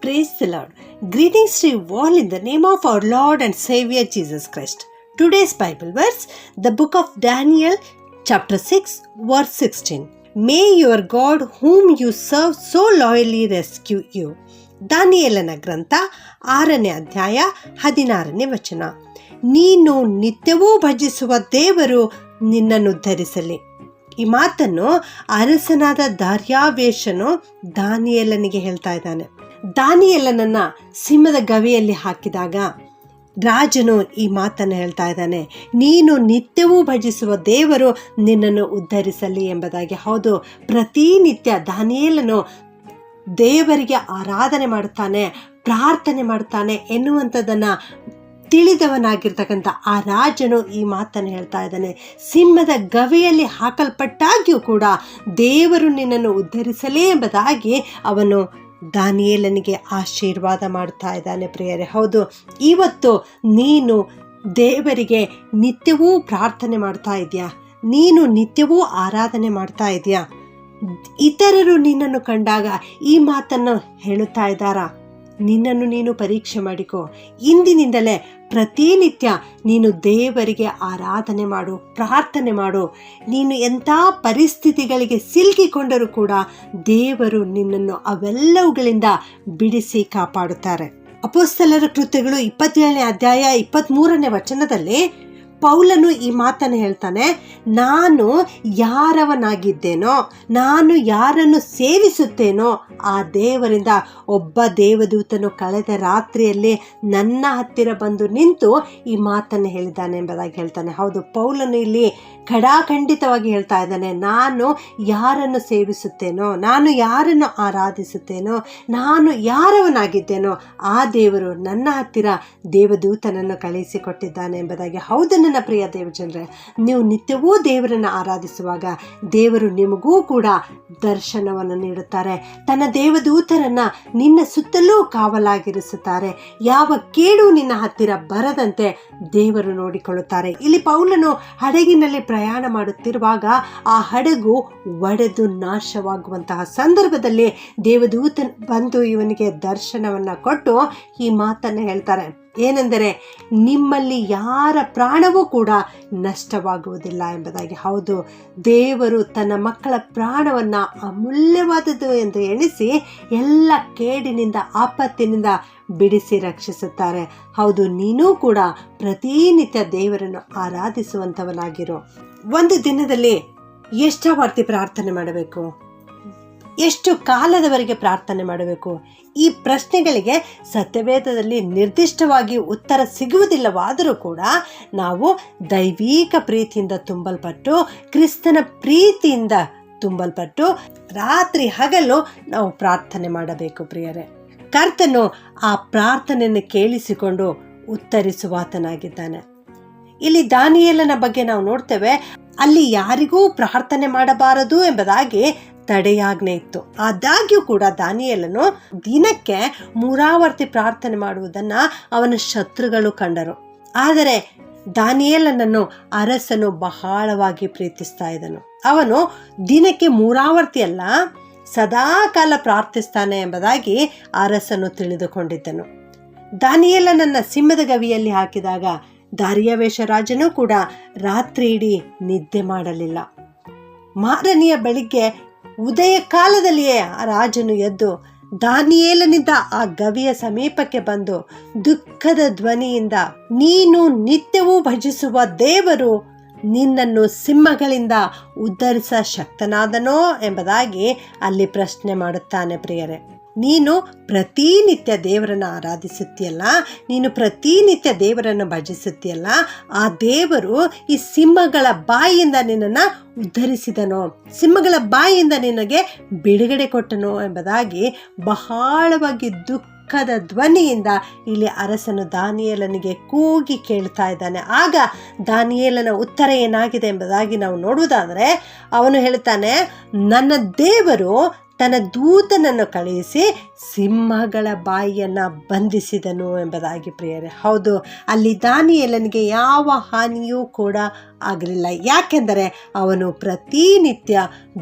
Praise the Lord. Greetings to you all in the name of our Lord and Savior Jesus Christ. Today's Bible verse, the book of Daniel, chapter 6, verse 16. May your God whom you serve so loyally rescue you. ದಾನಿಯೇಲನ ಗ್ರಂಥ 6ನೇ ಅಧ್ಯಾಯ 16ನೇ ವಚನ. ನೀನು ನಿತ್ಯವೂ ಭಜಿಸುವ ದೇವರು ನಿನ್ನನ್ನು ಉದ್ಧರಿಸಲಿ. ಈ ಮಾತನ್ನು ಅರಸನಾದ ದಾರ್ಯಾವೇಶನು ದಾನಿಯೇಲನಿಗೆ ಹೇಳ್ತಾ ಇದ್ದಾನೆ. ದಾನಿಯೇಲನನ್ನ ಸಿಂಹದ ಗವಿಯಲ್ಲಿ ಹಾಕಿದಾಗ ರಾಜನು ಈ ಮಾತನ್ನು ಹೇಳ್ತಾ ಇದ್ದಾನೆ, ನೀನು ನಿತ್ಯವೂ ಭಜಿಸುವ ದೇವರು ನಿನ್ನನ್ನು ಉದ್ಧರಿಸಲಿ ಎಂಬುದಾಗಿ. ಹೌದು, ಪ್ರತಿನಿತ್ಯ ದಾನಿಯೇಲನು ದೇವರಿಗೆ ಆರಾಧನೆ ಮಾಡುತ್ತಾನೆ, ಪ್ರಾರ್ಥನೆ ಮಾಡುತ್ತಾನೆ ಎನ್ನುವಂಥದ್ದನ್ನು ತಿಳಿದವನಾಗಿರ್ತಕ್ಕಂಥ ಆ ರಾಜನು ಈ ಮಾತನ್ನು ಹೇಳ್ತಾ ಇದ್ದಾನೆ. ಸಿಂಹದ ಗವಿಯಲ್ಲಿ ಹಾಕಲ್ಪಟ್ಟಾಗ್ಯೂ ಕೂಡ ದೇವರು ನಿನ್ನನ್ನು ಉದ್ಧರಿಸಲೇ ಎಂಬುದಾಗಿ ಅವನು ದಾನಿಯೇಲನಿಗೆ ಆಶೀರ್ವಾದ ಮಾಡ್ತಾ ಇದ್ದಾನೆ. ಪ್ರಿಯರೇ, ಹೌದು, ಇವತ್ತು ನೀನು ದೇವರಿಗೆ ನಿತ್ಯವೂ ಪ್ರಾರ್ಥನೆ ಮಾಡ್ತಾ ಇದೆಯಾ? ನೀನು ನಿತ್ಯವೂ ಆರಾಧನೆ ಮಾಡ್ತಾ ಇದೆಯಾ? ಇತರರು ನಿನ್ನನ್ನು ಕಂಡಾಗ ಈ ಮಾತನ್ನು ಹೇಳುತ್ತಾ ಇದ್ದಾರಾ? ನಿನ್ನನ್ನು ನೀನು ಪರೀಕ್ಷೆ ಮಾಡಿಕೊ. ಇಂದಿನಿಂದಲೇ ಪ್ರತಿನಿತ್ಯ ನೀನು ದೇವರಿಗೆ ಆರಾಧನೆ ಮಾಡು, ಪ್ರಾರ್ಥನೆ ಮಾಡು. ನೀನು ಎಂಥ ಪರಿಸ್ಥಿತಿಗಳಿಗೆ ಸಿಲುಕಿಕೊಂಡರೂ ಕೂಡ ದೇವರು ನಿನ್ನನ್ನು ಅವೆಲ್ಲವುಗಳಿಂದ ಬಿಡಿಸಿ ಕಾಪಾಡುತ್ತಾರೆ. ಅಪೊಸ್ತಲರ ಕೃತ್ಯಗಳು 27ನೇ ಅಧ್ಯಾಯ 23ನೇ ವಚನದಲ್ಲಿ ಪೌಲನು ಈ ಮಾತನ್ನು ಹೇಳ್ತಾನೆ, ನಾನು ಯಾರವನಾಗಿದ್ದೇನೋ, ನಾನು ಯಾರನ್ನು ಸೇವಿಸುತ್ತೇನೋ ಆ ದೇವರಿಂದ ಒಬ್ಬ ದೇವದೂತನು ಕಳೆದ ರಾತ್ರಿಯಲ್ಲಿ ನನ್ನ ಹತ್ತಿರ ಬಂದು ನಿಂತು ಈ ಮಾತನ್ನು ಹೇಳಿದ್ದಾನೆ ಎಂಬುದಾಗಿ ಹೇಳ್ತಾನೆ. ಹೌದು, ಪೌಲನು ಇಲ್ಲಿ ಖಡಾಖಂಡಿತವಾಗಿ ಹೇಳ್ತಾ ಇದ್ದಾನೆ, ನಾನು ಯಾರನ್ನು ಸೇವಿಸುತ್ತೇನೋ, ನಾನು ಯಾರನ್ನು ಆರಾಧಿಸುತ್ತೇನೋ, ನಾನು ಯಾರವನಾಗಿದ್ದೇನೋ ಆ ದೇವರು ನನ್ನ ಹತ್ತಿರ ದೇವದೂತನನ್ನು ಕಳುಹಿಸಿಕೊಟ್ಟಿದ್ದಾನೆ ಎಂಬುದಾಗಿ. ಹೌದು ನನ್ನ ಪ್ರಿಯ ದೇವಜನರೇ, ನೀವು ನಿತ್ಯವೂ ದೇವರನ್ನು ಆರಾಧಿಸುವಾಗ ದೇವರು ನಿಮಗೂ ಕೂಡ ದರ್ಶನವನ್ನು ನೀಡುತ್ತಾರೆ. ತನ್ನ ದೇವದೂತರನ್ನ ನಿನ್ನ ಸುತ್ತಲೂ ಕಾವಲಾಗಿರಿಸುತ್ತಾರೆ. ಯಾವ ಕೇಡು ನಿನ್ನ ಹತ್ತಿರ ಬರದಂತೆ ದೇವರು ನೋಡಿಕೊಳ್ಳುತ್ತಾರೆ. ಇಲ್ಲಿ ಪೌಲನು ಹಡಗಿನಲ್ಲಿ ಪ್ರಯಾಣ ಮಾಡುತ್ತಿರುವಾಗ ಆ ಹಡಗು ಒಡೆದು ನಾಶವಾಗುವಂತಹ ಸಂದರ್ಭದಲ್ಲಿ ದೇವದೂತ ಬಂದು ಇವನಿಗೆ ದರ್ಶನವನ್ನು ಕೊಟ್ಟು ಈ ಮಾತನ್ನು ಹೇಳ್ತಾರೆ. ಏನೆಂದರೆ, ನಿಮ್ಮಲ್ಲಿ ಯಾರ ಪ್ರಾಣವೂ ಕೂಡ ನಷ್ಟವಾಗುವುದಿಲ್ಲ ಎಂಬುದಾಗಿ. ಹೌದು, ದೇವರು ತನ್ನ ಮಕ್ಕಳ ಪ್ರಾಣವನ್ನು ಅಮೂಲ್ಯವಾದದ್ದು ಎಂದು ಎಣಿಸಿ ಎಲ್ಲ ಕೇಡಿನಿಂದ, ಆಪತ್ತಿನಿಂದ ಬಿಡಿಸಿ ರಕ್ಷಿಸುತ್ತಾರೆ. ಹೌದು, ನೀನೂ ಕೂಡ ಪ್ರತಿನಿತ್ಯ ದೇವರನ್ನು ಆರಾಧಿಸುವಂಥವನಾಗಿರು. ಒಂದು ದಿನದಲ್ಲಿ ಎಷ್ಟಾವರ್ತಿ ಪ್ರಾರ್ಥನೆ ಮಾಡಬೇಕು? ಎಷ್ಟು ಕಾಲದವರೆಗೆ ಪ್ರಾರ್ಥನೆ ಮಾಡಬೇಕು? ಈ ಪ್ರಶ್ನೆಗಳಿಗೆ ಸತ್ಯವೇದದಲ್ಲಿ ನಿರ್ದಿಷ್ಟವಾಗಿ ಉತ್ತರ ಸಿಗುವುದಿಲ್ಲವಾದರೂ ಕೂಡ ನಾವು ದೈವಿಕ ಪ್ರೀತಿಯಿಂದ ತುಂಬಲ್ಪಟ್ಟು, ಕ್ರಿಸ್ತನ ಪ್ರೀತಿಯಿಂದ ತುಂಬಲ್ಪಟ್ಟು ರಾತ್ರಿ ಹಗಲು ನಾವು ಪ್ರಾರ್ಥನೆ ಮಾಡಬೇಕು. ಪ್ರಿಯರೇ, ಕರ್ತನು ಆ ಪ್ರಾರ್ಥನೆಯನ್ನು ಕೇಳಿಸಿಕೊಂಡು ಉತ್ತರಿಸುವಾತನಾಗಿದ್ದಾನೆ. ಇಲ್ಲಿ ದಾನಿಯೇಲನ ಬಗ್ಗೆ ನಾವು ನೋಡ್ತೇವೆ, ಅಲ್ಲಿ ಯಾರಿಗೂ ಪ್ರಾರ್ಥನೆ ಮಾಡಬಾರದು ಎಂಬುದಾಗಿ ತಡೆಯಾಜ್ಞೆ ಇತ್ತು. ಆದಾಗ್ಯೂ ಕೂಡ ದಾನಿಯೇಲನು ದಿನಕ್ಕೆ 3 ಆವರ್ತಿ ಪ್ರಾರ್ಥನೆ ಮಾಡುವುದನ್ನು ಅವನ ಶತ್ರುಗಳು ಕಂಡರು. ಆದರೆ ದಾನಿಯೇಲನನ್ನು ಅರಸನು ಬಹಳವಾಗಿ ಪ್ರೀತಿಸ್ತಾ ಇದ್ದನು. ಅವನು ದಿನಕ್ಕೆ 3 ಆವರ್ತಿ ಅಲ್ಲ, ಸದಾ ಕಾಲ ಪ್ರಾರ್ಥಿಸ್ತಾನೆ ಎಂಬುದಾಗಿ ಅರಸನು ತಿಳಿದುಕೊಂಡಿದ್ದನು. ದಾನಿಯೇಲನನ್ನ ಸಿಂಹದ ಗವಿಯಲ್ಲಿ ಹಾಕಿದಾಗ ದಾರ್ಯಾವೇಶ ರಾಜನೂ ಕೂಡ ರಾತ್ರಿ ಇಡೀ ನಿದ್ದೆ ಮಾಡಲಿಲ್ಲ. ಮಾರನೆಯ ಬೆಳಿಗ್ಗೆ ಉದಯ ಕಾಲದಲ್ಲಿಯೇ ಆ ರಾಜನು ಎದ್ದು ದಾನಿಯೇಲನಿಂದ ಆ ಗವಿಯ ಸಮೀಪಕ್ಕೆ ಬಂದು ದುಃಖದ ಧ್ವನಿಯಿಂದ, ನೀನು ನಿತ್ಯವೂ ಭಜಿಸುವ ದೇವರು ನಿನ್ನನ್ನು ಸಿಂಹಗಳಿಂದ ಉದ್ಧರಿಸ ಶಕ್ತನಾದನೋ ಎಂಬುದಾಗಿ ಅಲ್ಲಿ ಪ್ರಶ್ನೆ ಮಾಡುತ್ತಾನೆ. ಪ್ರಿಯರೇ, ನೀನು ಪ್ರತಿನಿತ್ಯ ದೇವರನ್ನು ಆರಾಧಿಸುತ್ತೀಯಲ್ಲ, ನೀನು ಪ್ರತಿನಿತ್ಯ ದೇವರನ್ನು ಭಜಿಸುತ್ತೀಯಲ್ಲ, ಆ ದೇವರು ಈ ಸಿಂಹಗಳ ಬಾಯಿಯಿಂದ ನಿನ್ನನ್ನು ಉದ್ಧರಿಸಿದನೋ, ಸಿಂಹಗಳ ಬಾಯಿಯಿಂದ ನಿನಗೆ ಬಿಡುಗಡೆ ಕೊಟ್ಟನೋ ಎಂಬುದಾಗಿ ಬಹಳವಾಗಿ ದುಃಖದ ಧ್ವನಿಯಿಂದ ಇಲ್ಲಿ ಅರಸನು ದಾನಿಯೇಲನಿಗೆ ಕೂಗಿ ಕೇಳ್ತಾ ಇದ್ದಾನೆ. ಆಗ ದಾನಿಯೇಲನ ಉತ್ತರ ಏನಾಗಿದೆ ಎಂಬುದಾಗಿ ನಾವು ನೋಡುವುದಾದರೆ, ಅವನು ಹೇಳ್ತಾನೆ, ನನ್ನ ದೇವರು ತನ್ನ ದೂತನನ್ನು ಕಳುಹಿಸಿ ಸಿಂಹಗಳ ಬಾಯಿಯನ್ನು ಬಂಧಿಸಿದನು ಎಂಬುದಾಗಿ. ಪ್ರಿಯರೇ, ಹೌದು, ಅಲ್ಲಿ ದಾನಿಯೇಲನಿಗೆ ಯಾವ ಹಾನಿಯೂ ಕೂಡ ಆಗಲಿಲ್ಲ. ಯಾಕೆಂದರೆ ಅವನು ಪ್ರತಿನಿತ್ಯ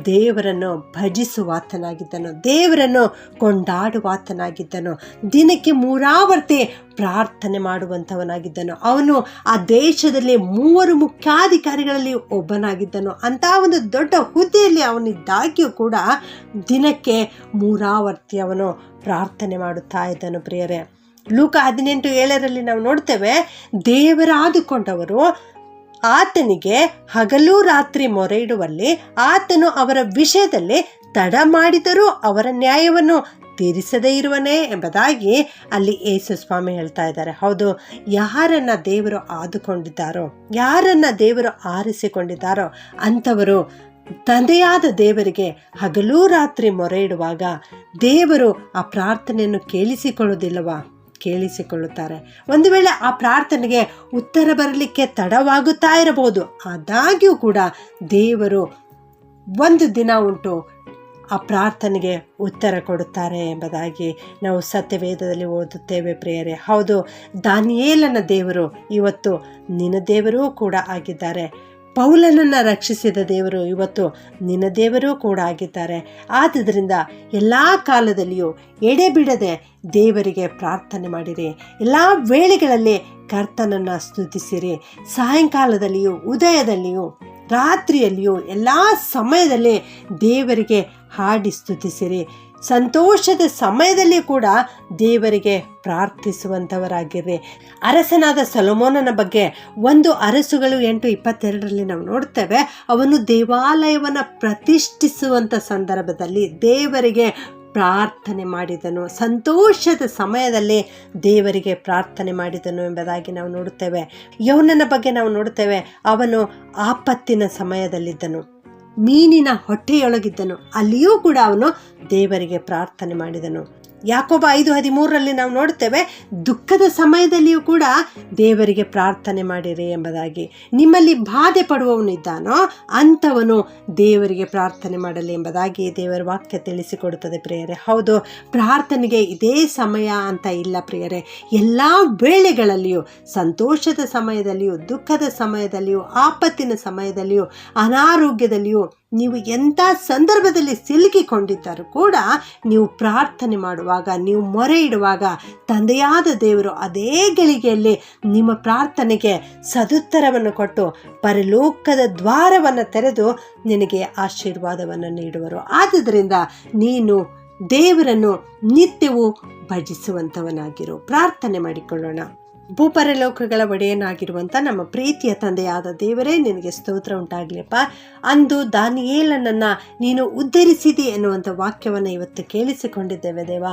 ದೇವರನ್ನು ಭಜಿಸುವಾತನಾಗಿದ್ದನು, ದೇವರನ್ನು ಕೊಂಡಾಡುವಾತನಾಗಿದ್ದನು, ದಿನಕ್ಕೆ 3 ಆವರ್ತಿ ಪ್ರಾರ್ಥನೆ ಮಾಡುವಂಥವನಾಗಿದ್ದನು. ಅವನು ಆ ದೇಶದಲ್ಲಿ 3 ಮುಖ್ಯಾಧಿಕಾರಿಗಳಲ್ಲಿ ಒಬ್ಬನಾಗಿದ್ದನು. ಅಂಥ ಒಂದು ದೊಡ್ಡ ಹುದ್ದೆಯಲ್ಲಿ ಅವನಿದ್ದಾಗ್ಯೂ ಕೂಡ ದಿನಕ್ಕೆ 3 ಆವರ್ತಿ ಅವನು ಪ್ರಾರ್ಥನೆ ಮಾಡುತ್ತಾ ಇದ್ದನು. ಪ್ರಿಯರೇ, ಲೂಕ 18:7 ನಾವು ನೋಡ್ತೇವೆ, ದೇವರಾದುಕೊಂಡವರು ಆತನಿಗೆ ಹಗಲು ರಾತ್ರಿ ಮೊರೆ ಇಡುವಲ್ಲಿ ಆತನು ಅವರ ವಿಷಯದಲ್ಲಿ ತಡ ಮಾಡಿದರೂ ಅವರ ನ್ಯಾಯವನ್ನು ತೀರಿಸದೇ ಇರುವನೇ ಎಂಬುದಾಗಿ ಅಲ್ಲಿ ಯೇಸು ಸ್ವಾಮಿ ಹೇಳ್ತಾ ಇದ್ದಾರೆ. ಹೌದು, ಯಾರನ್ನ ದೇವರು ಆದುಕೊಂಡಿದ್ದಾರೋ, ಯಾರನ್ನ ದೇವರು ಆರಿಸಿಕೊಂಡಿದ್ದಾರೋ ಅಂಥವರು ತಂದೆಯಾದ ದೇವರಿಗೆ ಹಗಲು ರಾತ್ರಿ ಮೊರೆ ಇಡುವಾಗ ದೇವರು ಆ ಪ್ರಾರ್ಥನೆಯನ್ನು ಕೇಳಿಸಿಕೊಳ್ಳುವುದಿಲ್ಲವಾ? ಕೇಳಿಸಿಕೊಳ್ಳುತ್ತಾರೆ. ಒಂದು ವೇಳೆ ಆ ಪ್ರಾರ್ಥನೆಗೆ ಉತ್ತರ ಬರಲಿಕ್ಕೆ ತಡವಾಗುತ್ತಾ ಇರಬಹುದು, ಆದಾಗ್ಯೂ ಕೂಡ ದೇವರು ಒಂದು ದಿನ ಉಂಟು ಆ ಪ್ರಾರ್ಥನೆಗೆ ಉತ್ತರ ಕೊಡುತ್ತಾರೆ ಎಂಬುದಾಗಿ ನಾವು ಸತ್ಯವೇದದಲ್ಲಿ ಓದುತ್ತೇವೆ. ಪ್ರಿಯರೇ, ಹೌದು, ದಾನಿಯೇಲನ ದೇವರು ಇವತ್ತು ನಿನ್ನ ದೇವರೂ ಕೂಡ ಆಗಿದ್ದಾರೆ. ಪೌಲನನ್ನು ರಕ್ಷಿಸಿದ ದೇವರು ಇವತ್ತು ನಿನ್ನ ದೇವರೂ ಕೂಡ ಆಗಿದ್ದಾರೆ. ಆದುದರಿಂದ ಎಲ್ಲ ಕಾಲದಲ್ಲಿಯೂ ಎಡೆಬಿಡದೆ ದೇವರಿಗೆ ಪ್ರಾರ್ಥನೆ ಮಾಡಿರಿ. ಎಲ್ಲ ವೇಳೆಗಳಲ್ಲಿ ಕರ್ತನನ್ನು ಸ್ತುತಿಸಿರಿ. ಸಾಯಂಕಾಲದಲ್ಲಿಯೂ, ಉದಯದಲ್ಲಿಯೂ, ರಾತ್ರಿಯಲ್ಲಿಯೂ, ಎಲ್ಲ ಸಮಯದಲ್ಲಿ ದೇವರಿಗೆ ಹಾಡಿ ಸ್ತುತಿಸಿರಿ. ಸಂತೋಷದ ಸಮಯದಲ್ಲಿ ಕೂಡ ದೇವರಿಗೆ ಪ್ರಾರ್ಥಿಸುವಂಥವರಾಗಿರ್ರಿ. ಅರಸನಾದ ಸೊಲೊಮೋನನ ಬಗ್ಗೆ 1 ಅರಸುಗಳು 8:22 ನಾವು ನೋಡ್ತೇವೆ. ಅವನು ದೇವಾಲಯವನ್ನು ಪ್ರತಿಷ್ಠಿಸುವಂಥ ಸಂದರ್ಭದಲ್ಲಿ ದೇವರಿಗೆ ಪ್ರಾರ್ಥನೆ ಮಾಡಿದನು. ಸಂತೋಷದ ಸಮಯದಲ್ಲಿ ದೇವರಿಗೆ ಪ್ರಾರ್ಥನೆ ಮಾಡಿದನು ಎಂಬುದಾಗಿ ನಾವು ನೋಡುತ್ತೇವೆ. ಯೋನನ ಬಗ್ಗೆ ನಾವು ನೋಡುತ್ತೇವೆ. ಅವನು ಆಪತ್ತಿನ ಸಮಯದಲ್ಲಿದ್ದನು, ಮೀನಿನ ಹೊಟ್ಟೆಯೊಳಗಿದ್ದನು, ಅಲ್ಲಿಯೂ ಕೂಡ ಅವನು ದೇವರಿಗೆ ಪ್ರಾರ್ಥನೆ ಮಾಡಿದನು. ಯಾಕೋಬ 5:13 ನಾವು ನೋಡ್ತೇವೆ, ದುಃಖದ ಸಮಯದಲ್ಲಿಯೂ ಕೂಡ ದೇವರಿಗೆ ಪ್ರಾರ್ಥನೆ ಮಾಡಿರಿ ಎಂಬುದಾಗಿ. ನಿಮ್ಮಲ್ಲಿ ಬಾಧೆ ಪಡುವವನಿದ್ದಾನೋ ಅಂಥವನು ದೇವರಿಗೆ ಪ್ರಾರ್ಥನೆ ಮಾಡಲಿ ಎಂಬುದಾಗಿ ದೇವರ ವಾಕ್ಯ ತಿಳಿಸಿಕೊಡುತ್ತದೆ. ಪ್ರಿಯರೇ, ಹೌದು, ಪ್ರಾರ್ಥನೆಗೆ ಇದೇ ಸಮಯ ಅಂತ ಇಲ್ಲ ಪ್ರಿಯರೇ. ಎಲ್ಲ ವೇಳೆಗಳಲ್ಲಿಯೂ, ಸಂತೋಷದ ಸಮಯದಲ್ಲಿಯೂ, ದುಃಖದ ಸಮಯದಲ್ಲಿಯೂ, ಆಪತ್ತಿನ ಸಮಯದಲ್ಲಿಯೂ, ಅನಾರೋಗ್ಯದಲ್ಲಿಯೂ, ನೀವು ಎಂಥ ಸಂದರ್ಭದಲ್ಲಿ ಸಿಲುಕಿಕೊಂಡಿದ್ದರೂ ಕೂಡ ನೀವು ಪ್ರಾರ್ಥನೆ ಮಾಡುವಾಗ, ನೀವು ಮೊರೆ ಇಡುವಾಗ ತಂದೆಯಾದ ದೇವರು ಅದೇ ಗಳಿಗೆಯಲ್ಲಿ ನಿಮ್ಮ ಪ್ರಾರ್ಥನೆಗೆ ಸದುತ್ತರವನ್ನು ಕೊಟ್ಟು ಪರಲೋಕದ ದ್ವಾರವನ್ನು ತೆರೆದು ನಿನಗೆ ಆಶೀರ್ವಾದವನ್ನು ನೀಡುವರು. ಆದುದರಿಂದ ನೀನು ದೇವರನ್ನು ನಿತ್ಯವೂ ಭಜಿಸುವಂಥವನಾಗಿರು. ಪ್ರಾರ್ಥನೆ ಮಾಡಿಕೊಳ್ಳೋಣ. ಭೂಪರಲೋಕಗಳ ಒಡೆಯನಾಗಿರುವಂಥ ನಮ್ಮ ಪ್ರೀತಿಯ ತಂದೆಯಾದ ದೇವರೇ, ನಿನಗೆ ಸ್ತೋತ್ರ ಉಂಟಾಗಲಿಪ್ಪ. ಅಂದು ದಾನಿಯೇಲನನ್ನು ನೀನು ಉದ್ಧರಿಸಿದಿ ಎನ್ನುವಂಥ ವಾಕ್ಯವನ್ನು ಇವತ್ತು ಕೇಳಿಸಿಕೊಂಡಿದ್ದೇವೆ ದೇವ.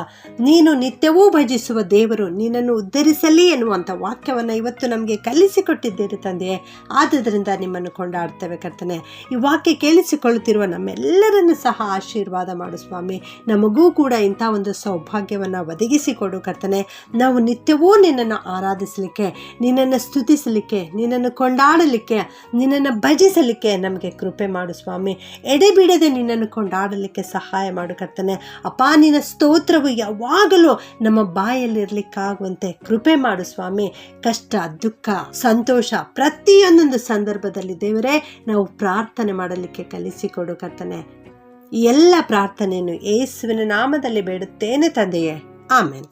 ನೀನು ನಿತ್ಯವೂ ಭಜಿಸುವ ದೇವರು, ನಿನ್ನನ್ನು ಉದ್ಧರಿಸಲಿ ಎನ್ನುವಂಥ ವಾಕ್ಯವನ್ನು ಇವತ್ತು ನಮಗೆ ಕಲಿಸಿಕೊಟ್ಟಿದ್ದೀರಿ ತಂದೆಯೇ. ಆದುದರಿಂದ ನಿಮ್ಮನ್ನು ಕೊಂಡಾಡ್ತೇವೆ ಕರ್ತನೆ. ಈ ವಾಕ್ಯ ಕೇಳಿಸಿಕೊಳ್ಳುತ್ತಿರುವ ನಮ್ಮೆಲ್ಲರನ್ನು ಸಹ ಆಶೀರ್ವಾದ ಮಾಡು ಸ್ವಾಮಿ. ನಮಗೂ ಕೂಡ ಇಂಥ ಒಂದು ಸೌಭಾಗ್ಯವನ್ನು ಒದಗಿಸಿಕೊಡು ಕರ್ತನೆ. ನಾವು ನಿತ್ಯವೂ ನಿನ್ನನ್ನು ಆರಾಧಿಸಲಿಕ್ಕೆ, ನಿನ್ನನ್ನು ಸ್ತುತಿಸಲಿಕ್ಕೆ, ನಿನ್ನನ್ನು ಕೊಂಡಾಡಲಿಕ್ಕೆ, ನಿನ್ನನ್ನು ಭಜಿಸಲಿಕ್ಕೆ ನಮಗೆ ಕೃಪೆ ಮಾಡು ಸ್ವಾಮಿ. ಎಡೆಬಿಡದೆ ನಿನ್ನನ್ನು ಕೊಂಡಾಡಲಿಕ್ಕೆ ಸಹಾಯ ಮಾಡು ಕರ್ತನೆ. ಅಪ್ಪ, ನಿನ್ನ ಸ್ತೋತ್ರವು ಯಾವಾಗಲೂ ನಮ್ಮ ಬಾಯಲ್ಲಿರಲಿಕ್ಕಾಗುವಂತೆ ಕೃಪೆ ಮಾಡು ಸ್ವಾಮಿ. ಕಷ್ಟ, ದುಃಖ, ಸಂತೋಷ, ಪ್ರತಿಯೊಂದೊಂದು ಸಂದರ್ಭದಲ್ಲಿ ದೇವರೇ ನಾವು ಪ್ರಾರ್ಥನೆ ಮಾಡಲಿಕ್ಕೆ ಕಲಿಸಿಕೊಡು ಕರ್ತನೆ. ಈ ಎಲ್ಲ ಪ್ರಾರ್ಥನೆಯನ್ನು ಯೇಸುವಿನ ನಾಮದಲ್ಲಿ ಬೇಡುತ್ತೇನೆ ತಂದೆಯೇ, ಆಮೆನ್.